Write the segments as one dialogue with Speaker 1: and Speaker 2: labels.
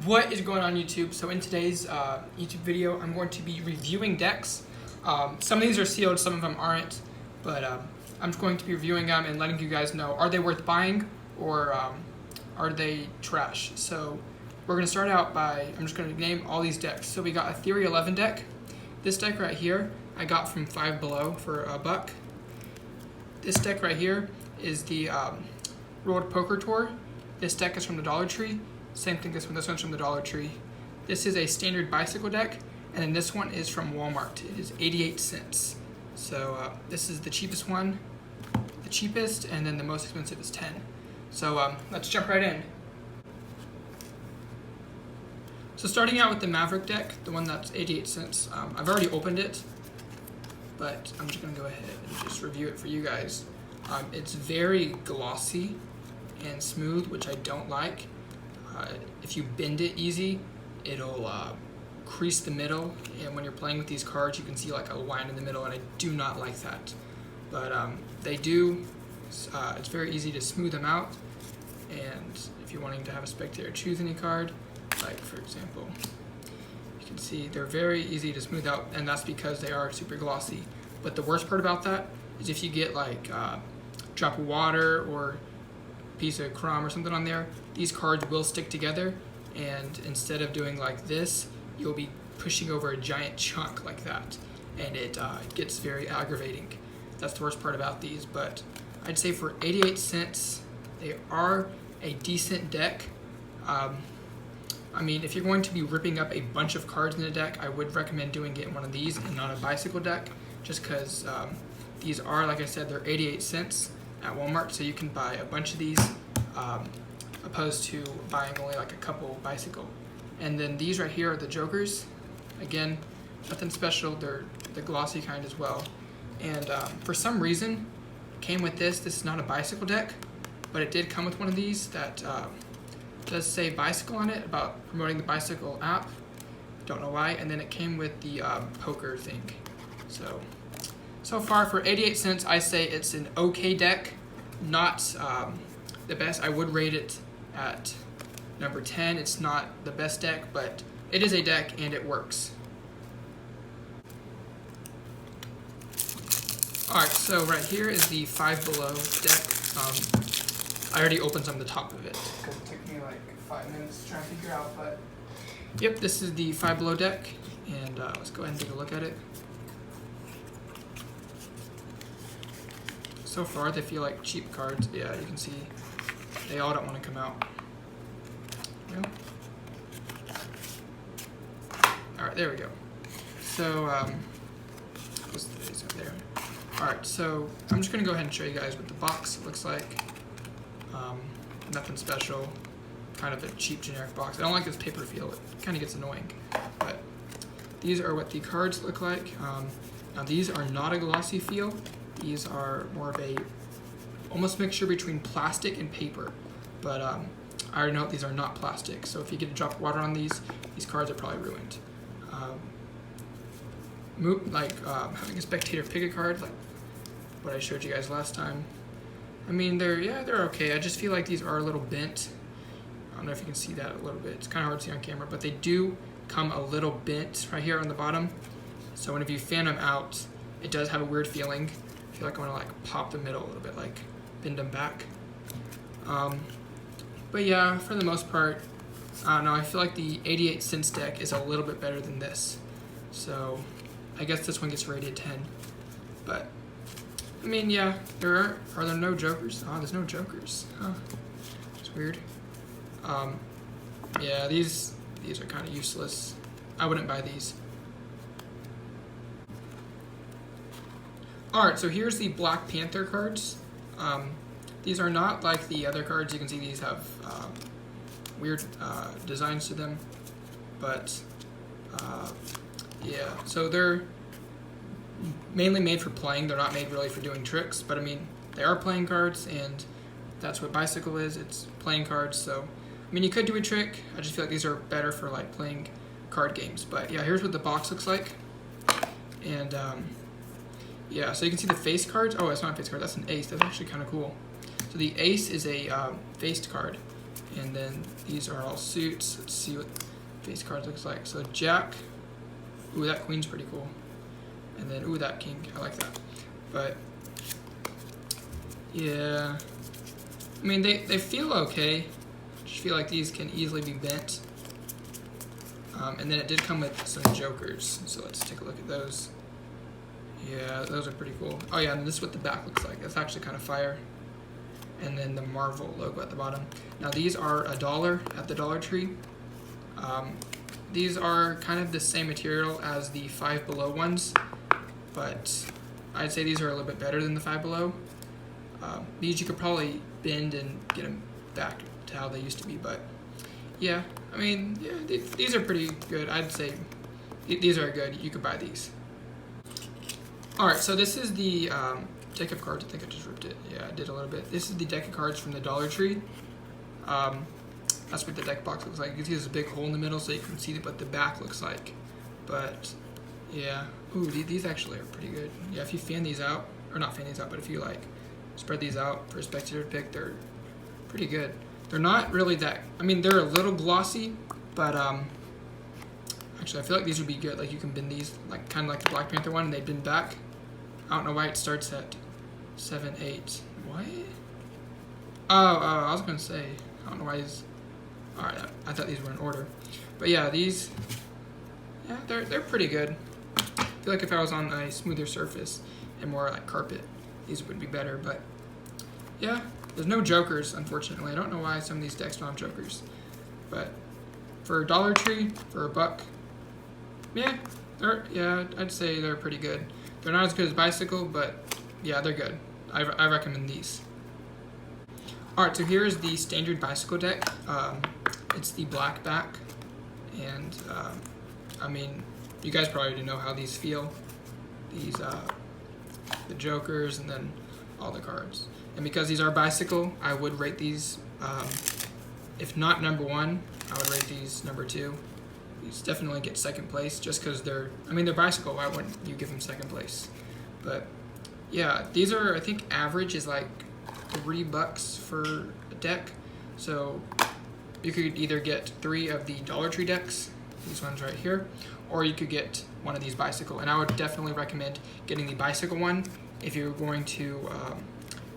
Speaker 1: What is going on YouTube? So in today's YouTube video, I'm going to be reviewing decks. Some of these are sealed, some of them aren't, but I'm going to be reviewing them and letting you guys know, are they worth buying or are they trash? So we're going to start out by, I'm just going to name all these decks. So we got a Theory 11 deck. This deck right here, I got from Five Below for $1. This deck right here is the World Poker Tour. This deck is from the Dollar Tree. Same thing, this one's from the Dollar Tree. This is a standard bicycle deck, and then this one is from Walmart. It is 88 cents. So this is the cheapest one, the cheapest, and then the most expensive is 10. So let's jump right in. So starting out with the Maverick deck, the one that's 88 cents. I've already opened it, but I'm just gonna go ahead and just review it for you guys. It's very glossy and smooth, which I don't like. If you bend it easy, it'll crease the middle, and when you're playing with these cards, you can see like a line in the middle, and I do not like that. But they do, it's very easy to smooth them out, and if you're wanting to have a spectator choose any card, like for example, you can see they're very easy to smooth out, and that's because they are super glossy. But the worst part about that is if you get like drop of water or piece of crumb or something on there, these cards will stick together, and instead of doing like this, you'll be pushing over a giant chunk like that, and it gets very aggravating. That's the worst part about these, but I'd say for 88 cents, they are a decent deck. I mean, if you're going to be ripping up a bunch of cards in a deck, I would recommend doing it in one of these and not a bicycle deck, just because these are, like I said, they're 88 cents at Walmart, so you can buy a bunch of these opposed to buying only like a couple bicycle. And then these right here are the Jokers. Again, nothing special, they're the glossy kind as well. And for some reason, came with this. This is not a bicycle deck, but it did come with one of these that does say bicycle on it, about promoting the bicycle app. Don't know why. And then it came with the poker thing. So far for 88 cents, I say it's an okay deck, not the best. I would rate it at number 10. It's not the best deck, but it is a deck and it works. Alright, so right here is the Five Below deck. I already opened some of the top of it because it took me like 5 minutes to try and figure out, but yep, this is the Five Below deck, and let's go ahead and take a look at it. So far, they feel like cheap cards. Yeah, you can see they all don't want to come out. Alright, there we go. So, what's this over there? Alright, so I'm just going to go ahead and show you guys what the box looks like. Nothing special. Kind of a cheap, generic box. I don't like this paper feel. It kind of gets annoying. But these are what the cards look like. Now, these are not a glossy feel. These are more of a almost mixture between plastic and paper, but I already know these are not plastic, so if you get a drop of water on these cards are probably ruined. Having a spectator pick a card, like what I showed you guys last time. I mean, they're okay. I just feel like these are a little bent. I don't know if you can see that a little bit. It's kind of hard to see on camera, but they do come a little bent right here on the bottom. So whenever you fan them out, it does have a weird feeling. I feel like I want to like pop the middle a little bit, like bend them back. But yeah, for the most part, I don't know, I feel like the 88 cents deck is a little bit better than this. So I guess this one gets rated 10. But I mean, yeah, are there no Jokers? Oh, there's no Jokers. Huh. It's weird. Yeah, these are kind of useless. I wouldn't buy these. Alright, so here's the Black Panther cards. These are not like the other cards. You can see these have weird designs to them. But, yeah, so they're mainly made for playing. They're not made really for doing tricks. But, I mean, they are playing cards, and that's what bicycle is. It's playing cards. So, I mean, you could do a trick. I just feel like these are better for, like, playing card games. But, yeah, here's what the box looks like. And, yeah, so you can see the face cards. Oh, it's not a face card. That's an ace. That's actually kind of cool. So the ace is a faced card, And then these are all suits. Let's see what face cards looks like. So Jack. Ooh, that queen's pretty cool. And then, ooh, that king. I like that. But, yeah. I mean, they feel okay. I just feel like these can easily be bent. And then it did come with some jokers. So let's take a look at those. Yeah, those are pretty cool. Oh yeah, and this is what the back looks like. That's actually kind of fire. And then the Marvel logo at the bottom. Now these are $1 at the Dollar Tree. These are kind of the same material as the Five Below ones, but I'd say these are a little bit better than the Five Below. These you could probably bend and get them back to how they used to be, but yeah, I mean, yeah, these are pretty good. I'd say these are good. You could buy these. Alright, so this is the deck of cards. I think I just ripped it. Yeah, I did a little bit. This is the deck of cards from the Dollar Tree. That's what the deck box looks like. You can see there's a big hole in the middle so you can see what the back looks like. But, yeah. Ooh, these actually are pretty good. Yeah, if you fan these out, or not fan these out, but if you like spread these out for a spectator to pick, they're pretty good. They're not really that, I mean, they're a little glossy, but actually I feel like these would be good. Like you can bend these, like kind of like the Black Panther one, and they bend back. I don't know why it starts at 7, 8. What? Oh, I was gonna say, I don't know why these. Alright, I thought these were in order. But yeah, these, yeah, they're pretty good. I feel like if I was on a smoother surface and more like carpet, these would be better. But yeah, there's no jokers, unfortunately. I don't know why some of these decks don't have jokers. But for Dollar Tree, for $1, yeah, I'd say they're pretty good. They're not as good as Bicycle, but yeah, they're good. I recommend these. Alright, so here is the standard Bicycle deck. It's the black back, and I mean, you guys probably already know how these feel. These, the jokers, and then all the cards. And because these are Bicycle, I would rate these, if not number 1, I would rate these number 2. These definitely get second place, just because they're Bicycle. Why wouldn't you give them second place? But yeah, these are, I think average is like $3 for a deck. So you could either get 3 of the Dollar Tree decks, these ones right here, or you could get one of these Bicycle. And I would definitely recommend getting the Bicycle one if you're going to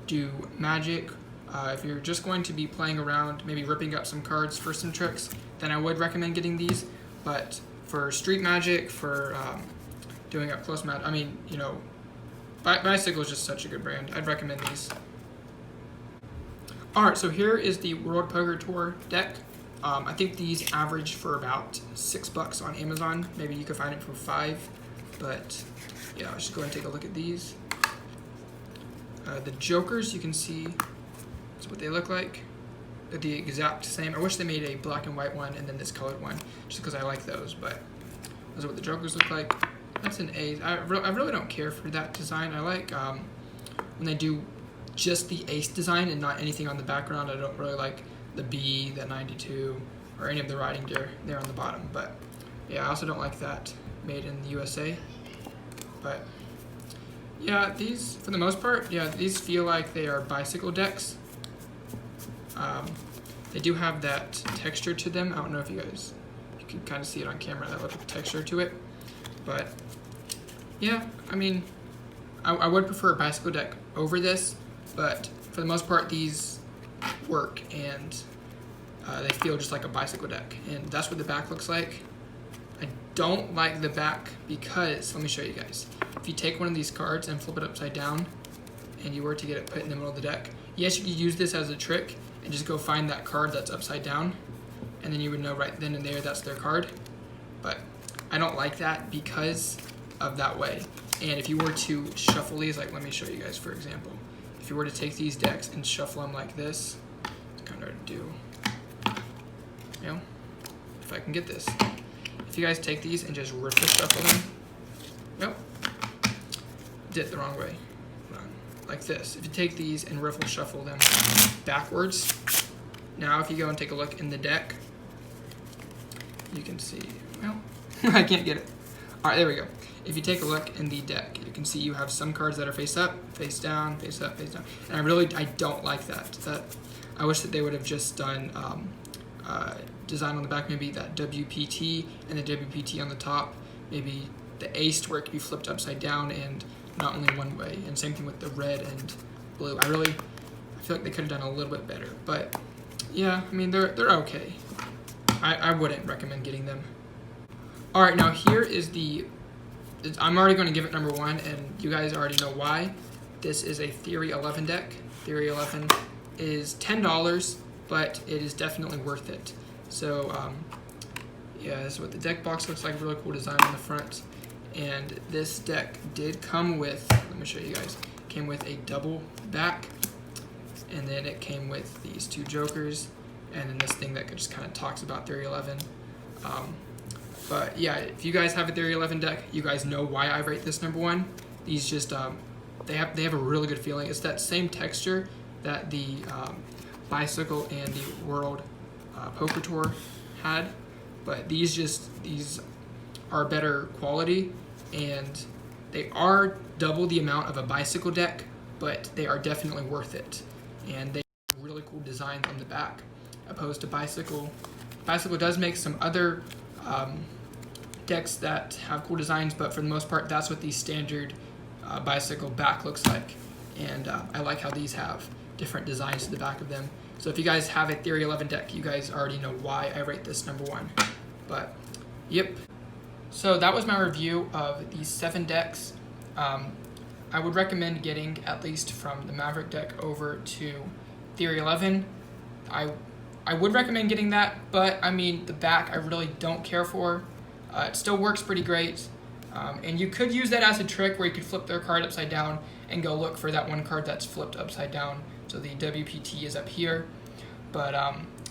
Speaker 1: do Magic. If you're just going to be playing around, maybe ripping up some cards for some tricks, then I would recommend getting these. But for Street Magic, for doing up close Magic, I mean, you know, Bicycle is just such a good brand. I'd recommend these. Alright, so here is the World Poker Tour deck. I think these average for about $6 on Amazon. Maybe you could find it for $5. But yeah, let's just go ahead and take a look at these. The jokers, you can see that's what they look like. They're the exact same. I wish they made a black and white one and then this colored one, just because I like those. But those are what the jokers look like. That's an A. I really don't care for that design. I like when they do just the ace design and not anything on the background. I don't really like the B, the 92, or any of the writing there on the bottom. But yeah, I also don't like that made in the USA. But yeah, these, for the most part, yeah, these feel like they are Bicycle decks. They do have that texture to them. I don't know if you can kind of see it on camera, that little texture to it. But yeah, I mean, I would prefer a Bicycle deck over this, but for the most part, these work, and they feel just like a Bicycle deck. And that's what the back looks like. I don't like the back because, let me show you guys. If you take one of these cards and flip it upside down, and you were to get it put in the middle of the deck, yes, you could use this as a trick and just go find that card that's upside down, and then you would know right then and there that's their card. But I don't like that because of that way. And if you were to shuffle these, like let me show you guys for example. If you were to take these decks and shuffle them like this, it's kind of hard to do. You know, if I can get this. If you guys take these and just riffle shuffle them, nope, did it the wrong way. Like this. If you take these and riffle shuffle them backwards, now if you go and take a look in the deck, you can see, well, I can't get it. All right, there we go. If you take a look in the deck, you can see you have some cards that are face up, face down, face up, face down. And I don't like that. I wish that they would have just done design on the back, maybe that WPT and the WPT on the top, maybe the ace where it could be flipped upside down and not only one way, and same thing with the red and blue. I feel like they could have done a little bit better, but yeah, I mean, they're okay. I wouldn't recommend getting them. All right, now here is I'm already going to give it number 1, and you guys already know why. This is a Theory 11 deck. Theory 11 is $10, but it is definitely worth it. So yeah, this is what the deck box looks like. Really cool design on the front. And this deck did come with, let me show you guys, came with a double back, and then it came with these 2 jokers, and then this thing that just kind of talks about Theory 11. But yeah, if you guys have a Theory 11 deck, you guys know why I rate this number 1. These just they have a really good feeling. It's that same texture that the Bicycle and the World Poker Tour had, but these are better quality, and they are double the amount of a Bicycle deck, but they are definitely worth it. And they have really cool designs on the back, opposed to Bicycle. Bicycle does make some other decks that have cool designs, but for the most part, that's what the standard Bicycle back looks like. And I like how these have different designs to the back of them. So if you guys have a Theory 11 deck, you guys already know why I rate this number 1. But yep. So that was my review of these 7 decks. I would recommend getting at least from the Maverick deck over to Theory 11. I would recommend getting that, but I mean, the back I really don't care for. It still works pretty great. And you could use that as a trick where you could flip their card upside down and go look for that one card that's flipped upside down. So the WPT is up here. But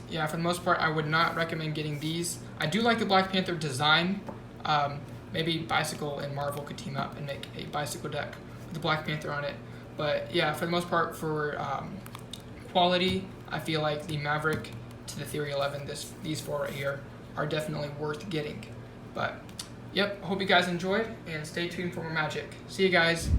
Speaker 1: yeah, for the most part, I would not recommend getting these. I do like the Black Panther design. Maybe Bicycle and Marvel could team up and make a Bicycle deck with the Black Panther on it. But yeah, for the most part, for quality, I feel like the Maverick to the Theory 11, these 4 right here, are definitely worth getting. But yep, hope you guys enjoyed, and stay tuned for more magic. See you guys.